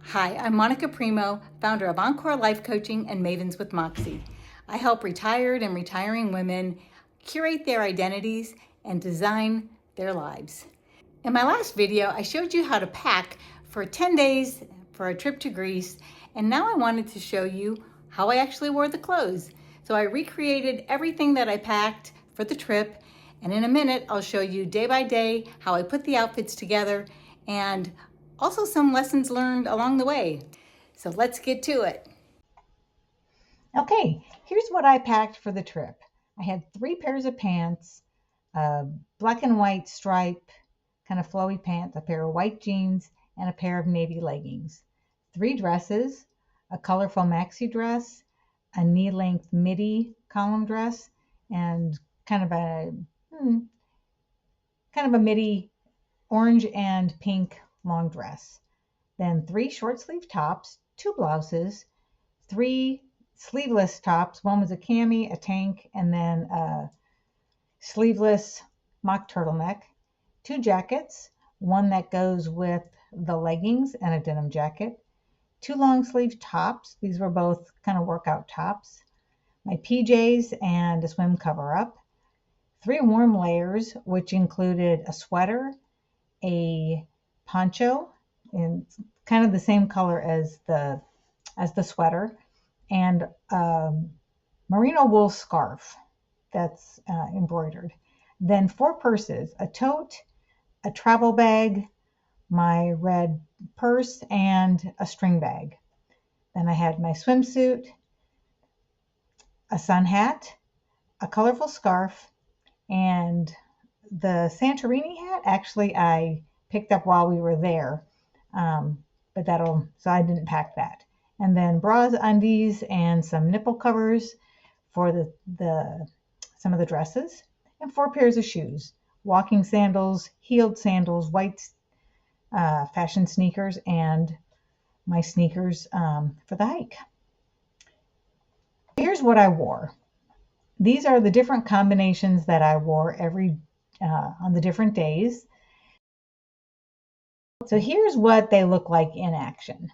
Hi, I'm Monica Primo, founder of Encore Life Coaching and Mavens with Moxie. I help retired and retiring women curate their identities and design their lives. In my last video, I showed you how to pack for 10 days for a trip to Greece, and now I wanted to show you how I actually wore the clothes. So I recreated everything that I packed for the trip, and in a minute, I'll show you day by day how I put the outfits together and also some lessons learned along the way. So let's get to it. Okay, here's what I packed for the trip. I had 3 pairs of pants, a black and white stripe, kind of flowy pants, a pair of white jeans, and a pair of navy leggings. 3 dresses, a colorful maxi dress, a knee-length midi column dress, and kind of a midi orange and pink long dress. Then 3 short sleeve tops, 2 blouses, 3 sleeveless tops. One was a cami, a tank, and then a sleeveless mock turtleneck. 2 jackets, one that goes with the leggings and a denim jacket. 2 long sleeve tops. These were both kind of workout tops. My PJs and a swim cover up. 3 warm layers, which included a sweater, a poncho, and kind of the same color as the sweater, and a merino wool scarf that's embroidered. Then 4 purses, a tote, a travel bag, my red purse, and a string bag. Then I had my swimsuit, a sun hat, a colorful scarf, and the Santorini hat, actually, I picked up while we were there, so I didn't pack that. And then bras, undies, and some nipple covers for some of the dresses, and 4 pairs of shoes, walking sandals, heeled sandals, white fashion sneakers, and my sneakers for the hike. Here's what I wore. These are the different combinations that I wore on the different days. So here's what they look like in action.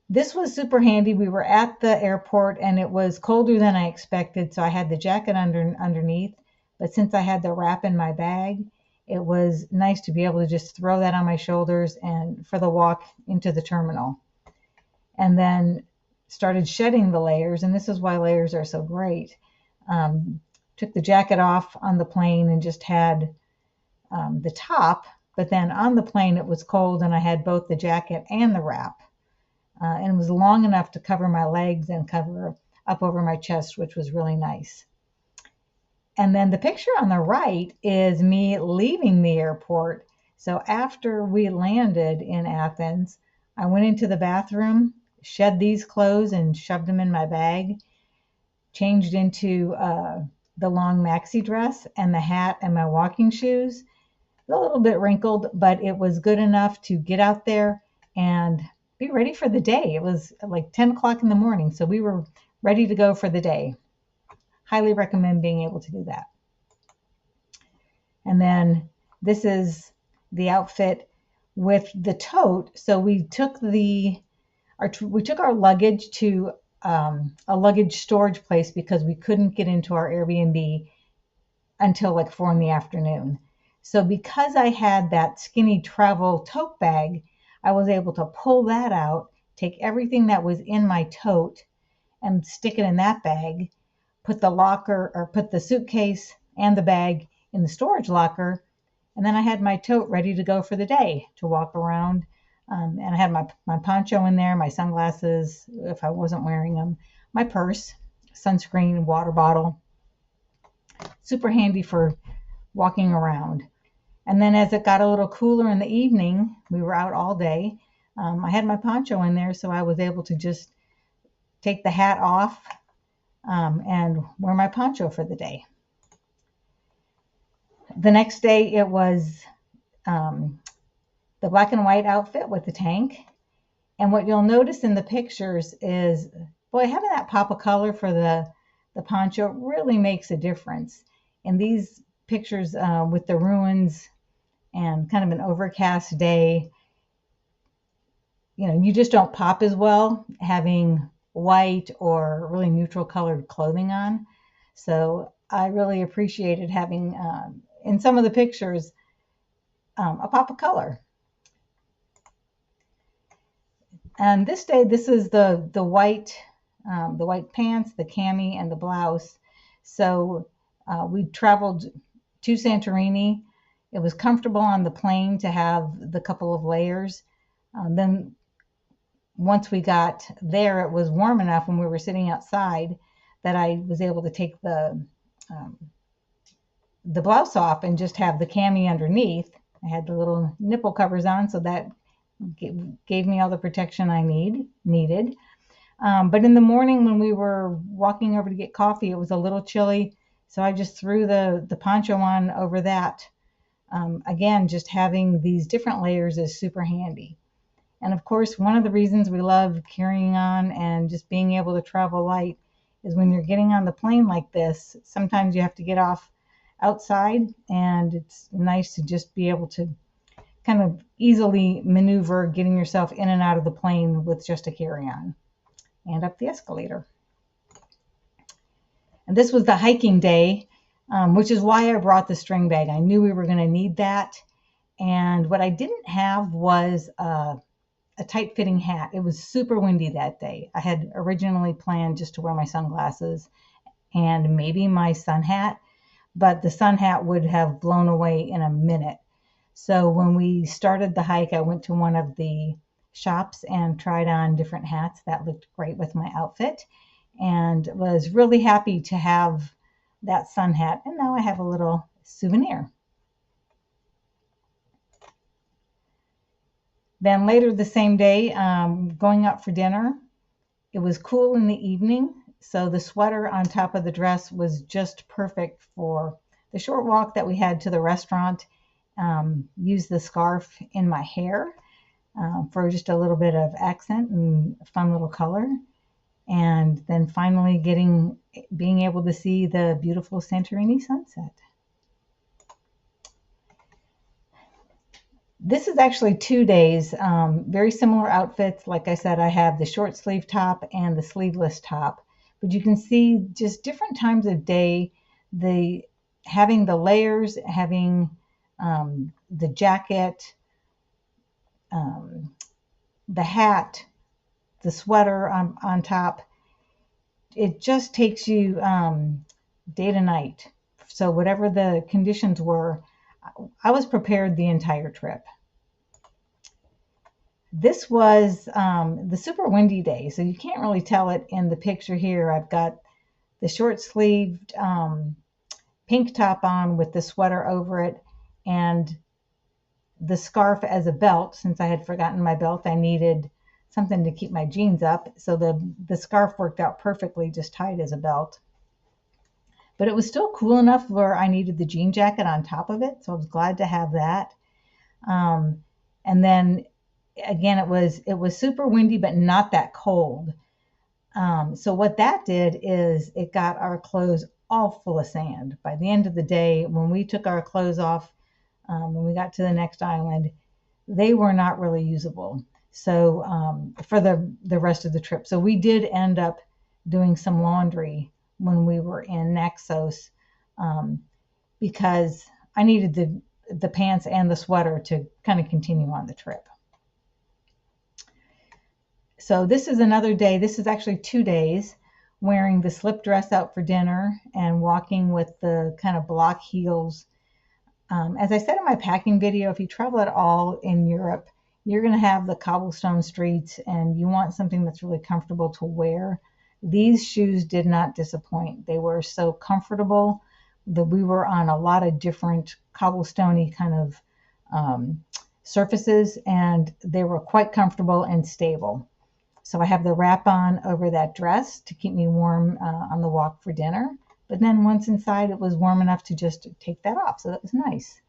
This was super handy. We were at the airport and it was colder than I expected, so I had the jacket underneath. But since I had the wrap in my bag, it was nice to be able to just throw that on my shoulders and for the walk into the terminal. And then started shedding the layers, and this is why layers are so great. Took the jacket off on the plane and just had the top, but then on the plane it was cold and I had both the jacket and the wrap. And it was long enough to cover my legs and cover up over my chest, which was really nice. And then the picture on the right is me leaving the airport. So after we landed in Athens, I went into the bathroom, shed these clothes and shoved them in my bag, changed into the long maxi dress and the hat and my walking shoes. A little bit wrinkled, but it was good enough to get out there and be ready for the day. It was like 10 o'clock in the morning, so we were ready to go for the day. Highly recommend being able to do that. And then this is the outfit with the tote. So we took our luggage to a luggage storage place because we couldn't get into our Airbnb until like 4 in the afternoon. So because I had that skinny travel tote bag, I was able to pull that out, take everything that was in my tote and stick it in that bag, put the suitcase and the bag in the storage locker, and then I had my tote ready to go for the day to walk around. And I had my poncho in there, my sunglasses if I wasn't wearing them, my purse, sunscreen, water bottle. Super handy for walking around. And then as it got a little cooler in the evening, we were out all day. I had my poncho in there, so I was able to just take the hat off and wear my poncho for the day. The next day it was the black and white outfit with the tank. And what you'll notice in the pictures is, boy, having that pop of color for the poncho really makes a difference. In these pictures with the ruins and kind of an overcast day, you just don't pop as well having white or really neutral colored clothing on. So I really appreciated having, in some of the pictures, a pop of color. And this day, this is the white pants, the cami, and the blouse. So we traveled to Santorini. It was comfortable on the plane to have the couple of layers. Then once we got there, it was warm enough when we were sitting outside that I was able to take um, the blouse off and just have the cami underneath. I had the little nipple covers on, so that gave me all the protection I needed. But in the morning when we were walking over to get coffee, it was a little chilly, so I just threw the poncho on over that. Again, just having these different layers is super handy. And of course, one of the reasons we love carrying on and just being able to travel light is when you're getting on the plane like this, sometimes you have to get off outside, and it's nice to just be able to kind of easily maneuver getting yourself in and out of the plane with just a carry-on. And up the escalator. And this was the hiking day, which is why I brought the string bag. I knew we were going to need that. And what I didn't have was a tight fitting hat. It was super windy that day. I had originally planned just to wear my sunglasses and maybe my sun hat, but the sun hat would have blown away in a minute. So when we started the hike, I went to one of the shops and tried on different hats that looked great with my outfit, and was really happy to have that sun hat. And now I have a little souvenir. Then later the same day, going out for dinner. It was cool in the evening, so the sweater on top of the dress was just perfect for the short walk that we had to the restaurant. Used the scarf in my hair for just a little bit of accent and fun little color. And then finally being able to see the beautiful Santorini sunset. This is actually 2 days, very similar outfits. Like I said, I have the short sleeve top and the sleeveless top, but you can see just different times of day, having the layers, having the jacket, the hat, the sweater on top. It just takes you day to night. So whatever the conditions were, I was prepared the entire trip. This was the super windy day, so you can't really tell it in the picture here. I've got the short sleeved pink top on with the sweater over it, and the scarf as a belt. Since I had forgotten my belt, I needed something to keep my jeans up. So the scarf worked out perfectly, just tied as a belt. But it was still cool enough where I needed the jean jacket on top of it. So I was glad to have that. And then again, it was super windy, but not that cold. So what that did is it got our clothes all full of sand. By the end of the day, when we took our clothes off, when we got to the next island, they were not really usable. So for the rest of the trip. So we did end up doing some laundry when we were in Naxos, because I needed the pants and the sweater to kind of continue on the trip. So this is another day. This is actually 2 days, wearing the slip dress out for dinner and walking with the kind of block heels. As I said in my packing video, if you travel at all in Europe, you're going to have the cobblestone streets and you want something that's really comfortable to wear. These shoes did not disappoint. They were so comfortable that we were on a lot of different cobblestone-y kind of surfaces, and they were quite comfortable and stable. So I have the wrap on over that dress to keep me warm on the walk for dinner. But then once inside, it was warm enough to just take that off. So that was nice.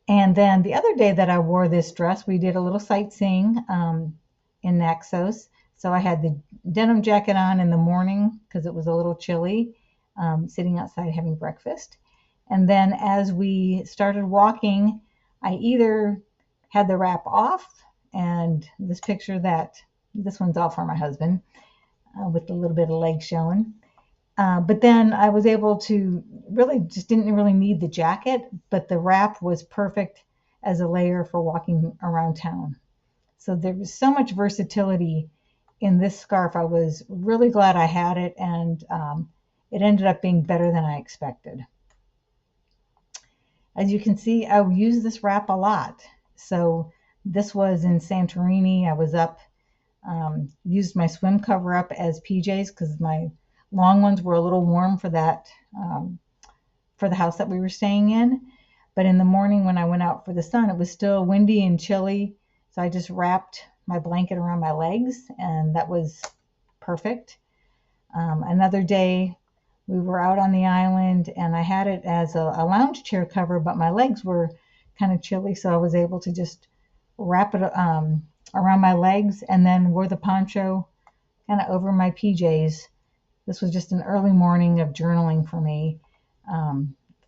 And then the other day that I wore this dress, we did a little sightseeing in Naxos. So I had the denim jacket on in the morning because it was a little chilly, sitting outside having breakfast. And then as we started walking, I either had the wrap off And this one's all for my husband, with a little bit of leg showing. But then I was able to really just didn't really need the jacket, but the wrap was perfect as a layer for walking around town. So there was so much versatility in this scarf. I was really glad I had it, and it ended up being better than I expected. As you can see, I use this wrap a lot. So this was in Santorini. I was up, used my swim cover up as PJs because my long ones were a little warm for for the house that we were staying in. But in the morning when I went out for the sun, it was still windy and chilly. So I just wrapped my blanket around my legs, and that was perfect. Another day, we were out on the island, and I had it as a lounge chair cover, but my legs were kind of chilly, so I was able to just wrap it around my legs and then wore the poncho kind of over my PJs. This was just an early morning of journaling for me,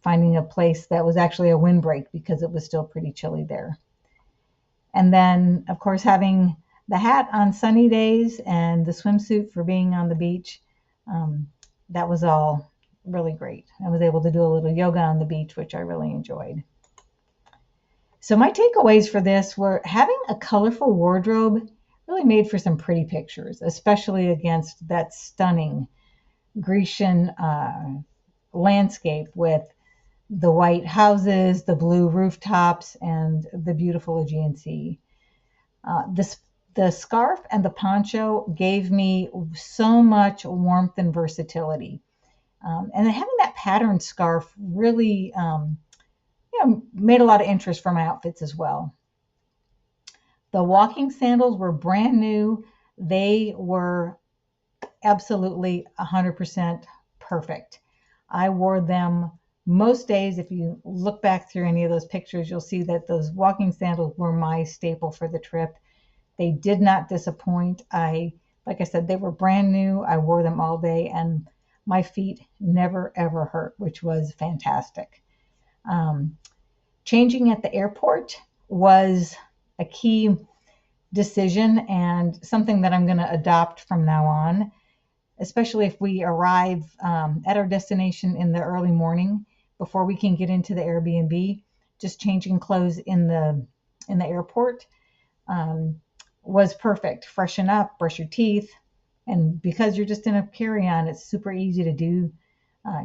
finding a place that was actually a windbreak because it was still pretty chilly there. And then, of course, having the hat on sunny days and the swimsuit for being on the beach, that was all really great. I was able to do a little yoga on the beach, which I really enjoyed. So my takeaways for this were having a colorful wardrobe really made for some pretty pictures, especially against that stunning Grecian landscape with the white houses, the blue rooftops, and the beautiful Aegean Sea. The scarf and the poncho gave me so much warmth and versatility. And then having that patterned scarf really made a lot of interest for my outfits as well. The walking sandals were brand new. They were absolutely 100% perfect. I wore them most days. If you look back through any of those pictures, you'll see that those walking sandals were my staple for the trip. They did not disappoint. Like I said, they were brand new. I wore them all day, and my feet never ever hurt, which was fantastic. Changing at the airport was a key decision and something that I'm going to adopt from now on, especially if we arrive at our destination in the early morning before we can get into the Airbnb. Just changing clothes in the airport was perfect. Freshen up, brush your teeth, and because you're just in a carry-on, it's super easy to do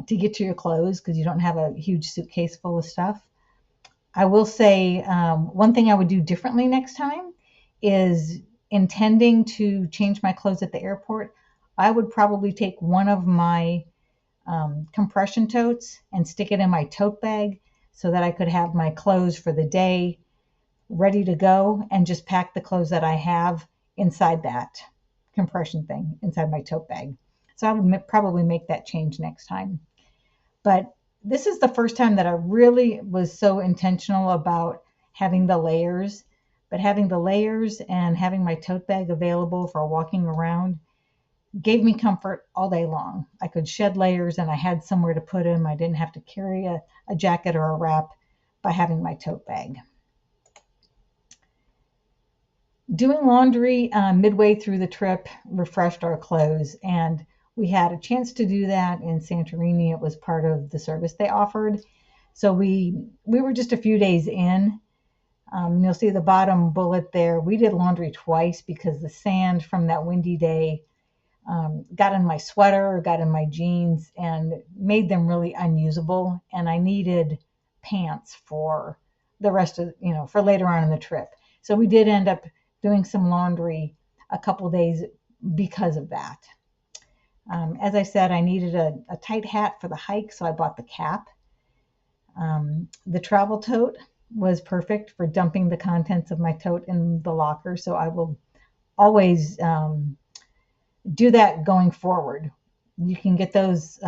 to get to your clothes because you don't have a huge suitcase full of stuff. I will say one thing I would do differently next time is, intending to change my clothes at the airport, I would probably take one of my compression totes and stick it in my tote bag so that I could have my clothes for the day ready to go and just pack the clothes that I have inside that compression thing, inside my tote bag. So I would probably make that change next time. But this is the first time that I really was so intentional about having the layers. But having the layers and having my tote bag available for walking around gave me comfort all day long. I could shed layers and I had somewhere to put them. I didn't have to carry a jacket or a wrap by having my tote bag. Doing laundry midway through the trip refreshed our clothes, and we had a chance to do that in Santorini. It was part of the service they offered. So we were just a few days in. You'll see the bottom bullet there. We did laundry twice because the sand from that windy day got in my sweater, got in my jeans, and made them really unusable. And I needed pants for the rest of, for later on in the trip. So we did end up doing some laundry a couple days because of that. As I said, I needed a tight hat for the hike, so I bought the cap. The travel tote was perfect for dumping the contents of my tote in the locker, so I will always do that going forward. You can get those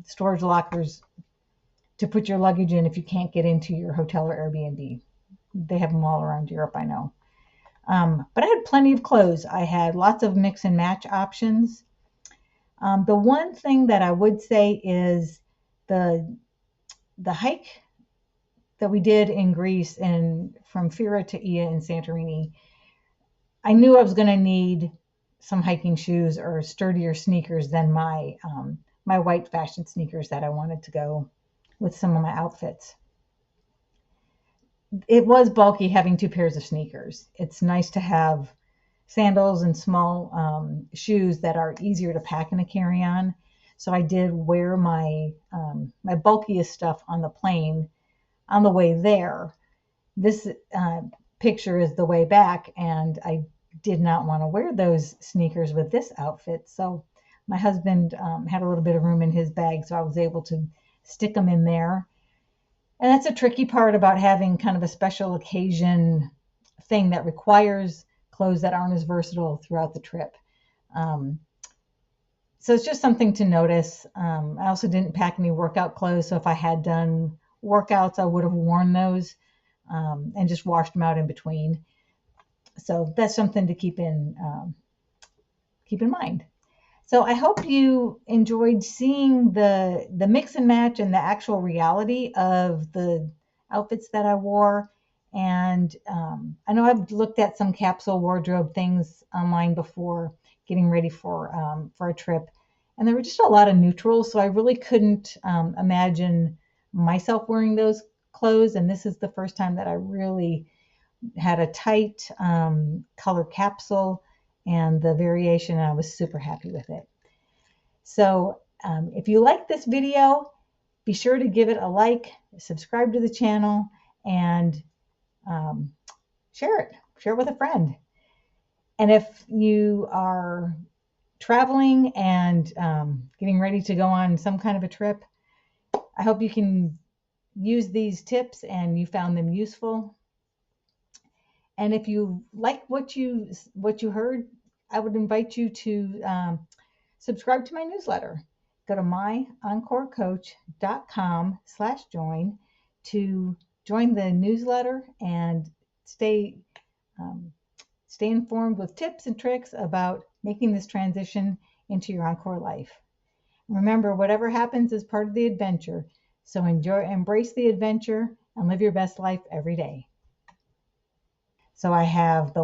storage lockers to put your luggage in if you can't get into your hotel or Airbnb. They have them all around Europe, I know. But I had plenty of clothes. I had lots of mix and match options. The one thing that I would say is the hike that we did in Greece and from Fira to Ia in Santorini I knew I was going to need some hiking shoes or sturdier sneakers than my white fashion sneakers that I wanted to go with some of my outfits. It was bulky having two pairs of sneakers. It's nice to have sandals and small shoes that are easier to pack in a carry-on. So I did wear my bulkiest stuff on the plane on the way there. This picture is the way back, and I did not want to wear those sneakers with this outfit. So my husband had a little bit of room in his bag, so I was able to stick them in there. And that's a tricky part about having kind of a special occasion thing that requires clothes that aren't as versatile throughout the trip. Um, so it's just something to notice. I also didn't pack any workout clothes, so if I had done workouts, I would have worn those and just washed them out in between. So that's something to keep in mind. So I hope you enjoyed seeing the mix and match and the actual reality of the outfits that I wore. And I know I've looked at some capsule wardrobe things online before getting ready for a trip, and there were just a lot of neutrals, so I really couldn't imagine myself wearing those clothes. And this is the first time that I really had a tight color capsule and the variation, and I was super happy with it. So if you like this video, be sure to give it a like, subscribe to the channel, and um, share it. Share it with a friend. And if you are traveling and getting ready to go on some kind of a trip, I hope you can use these tips and you found them useful. And if you like what you heard, I would invite you to subscribe to my newsletter. Go to myencorecoach.com/join to join the newsletter and stay um, stay informed with tips and tricks about making this transition into your Encore life. Remember, whatever happens is part of the adventure. So embrace the adventure, and live your best life every day. So I have the